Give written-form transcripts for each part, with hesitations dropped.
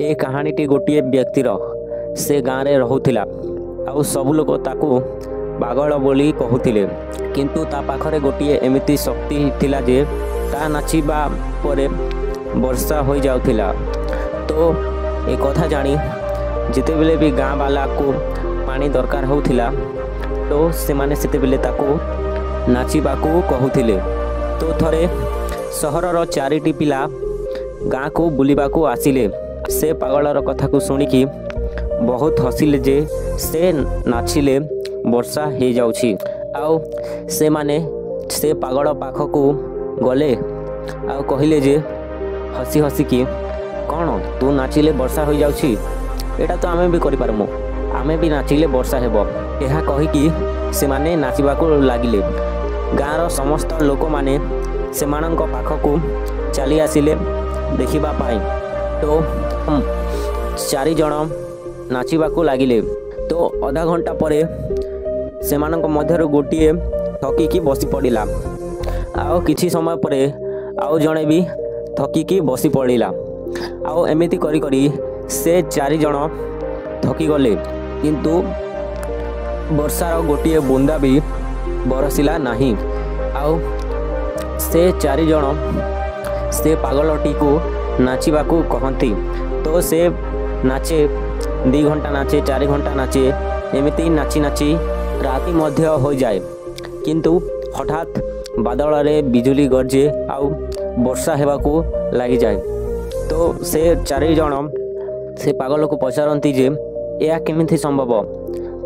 ए कहानीटी गोटे व्यक्तिर से गाँव में रोला आउ सबू लोग ताकू पागल बोली कहूले किंतु ता पाखरे गोटे एमिति शक्ति थिला जे ता नाचिबा परे वर्षा हो जाउथिला। तो ए कथा जानी जिते बेले भी गाँ वाला को पानी दरकार होउथिला तो से माने सेते बेले ताकू नाचिबाकू कहूथिले। तो थरे सहरर चारिटी पिला गाँ को बुलिबाकू आसिले। से पागलर कथा को सुनिकी बहुत हसिले जे से नाचिले वर्षा हो जाउछि। आउ से माने से पागल पाखकू गले आउ कहिले जे हसी हसी कि कौन तू नाचिले वर्षा हो जाउछि, एटा तो आमे भी करि पारमु, आमे भी नाचिले वर्षा हेबो। एहा कहिकी से माने नाचिबाकू लागिले। गाँर समस्त लोक माने सेमानंक पाखकू चली आसिले देखिबा पाई। तो चारि जण नाचिबाकू लागिले। तो आधा घंटा परे सेमानंक मध्यरु गोटिए थकिकी बसी पड़िला। आउ किछि समय परे आउ जणे भी थकिकी बसी पड़िला। आउ एमिति करी करी से चारि जण थकी गले किंतु वर्षार गोटिए बुंदा भी बरसिला नहीं। आउ से चारि जण से पागलटी को नाचिबाकू कहती। तो से नाचे 2 घंटा नाचे 4 घंटा नाचे एमिति नाची नाची राति मध्य हो जाए किंतु हठात बादल रे बिजुली गरजे आउ वर्षा हेबाकू लगी जाए। तो से चारि जण से पागल को पचारती जे या केमिति संभव,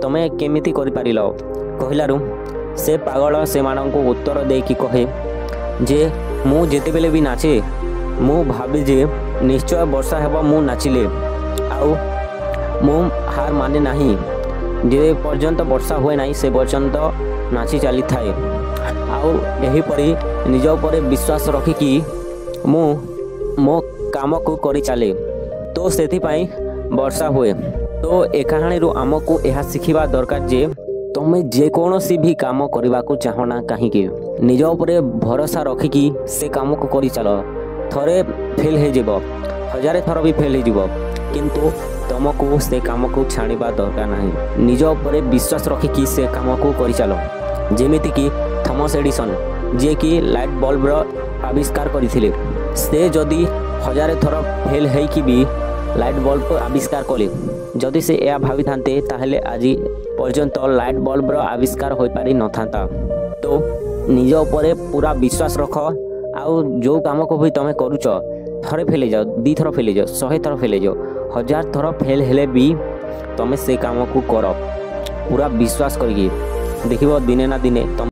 तमे केमिति करि पारिलो कहिलारु से पागल से माननको उत्तर देकी कहे जे मु जेते बेले भी नाचे मु भाबे जे निश्चय वर्षा हेबा मु नाचिले आउ मु हार माने नाही, जे पर्यंत वर्षा हुए नाही से पर्यंत नाची चली थाए। आउ एही परी निज उपरे विश्वास रखिकी मु मो काम को करी चले तो सेथि पाई वर्षा हुए। तो ए कहानी रो आमको एहा सिखिबा दरकार जे तमे जे कोनोसी भी काम करबा को चाहना कहीं निज उपरे भरोसा रखिकी से काम को करी चलो। थरे फेल हो जीव, 1000 थर भी फेल हो जीव किंतु तुमको से काम को छाणिबा दरकार नहीं। निज उपरे विश्वास रखिकी से काम को करी चलो। जेमिति कि थॉमस एडिसन जे कि लाइट बल्ब रो आविष्कार करथिले, से जदि 1000 थर फेल हेकी भी लाइट बल्ब आविष्कार कले, जदि से या भावी थांते ताहले आज पर्यंत लाइट बल्ब रो आविष्कार हो पारि न थांता। तो निज उपरे पूरा विश्वास रख आउ जो काम को भी तमे करूच थरे फेले जाओ 2 थर फेले जाओ 100 थर फेले जाओ 1000 थर फेल हेले भी तमे से काम को कर पूरा विश्वास करिए देखिबो दिने ना दिने